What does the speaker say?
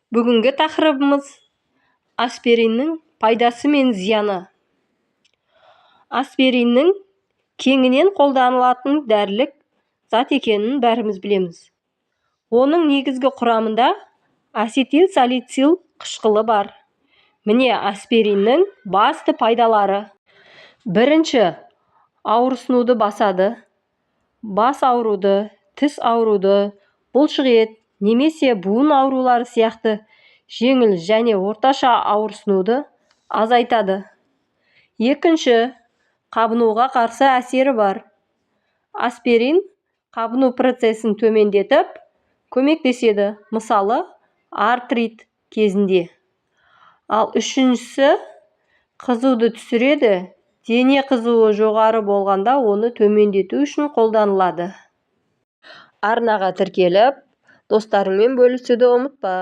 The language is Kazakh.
Бүгінгі тақырыбымыз аспириннің пайдасы мен зияны. Аспириннің кеңінен қолданылатын дәрілік зат екенін бәріміз білеміз. Оның негізгі құрамында ацетилсалицил қышқылы бар. Міне аспириннің басты пайдалары. Бірінші, ауырсынуды басады. Бас ауруды, тіс ауруды, бұлшықет немесе буын аурулары сияқты жеңіл және орташа ауырсынуды азайтады. Екінші, қабынуға қарсы әсері бар. Аспирин қабыну процесін төмендетіп, көмектеседі, мысалы, артрит кезінде. Ал үшіншісі, қызуды түсіреді. Дене қызуы жоғары болғанда оны төмендету үшін қолданылады. Арнаға тіркеліп, достарыңмен бөлісуді ұмытпа.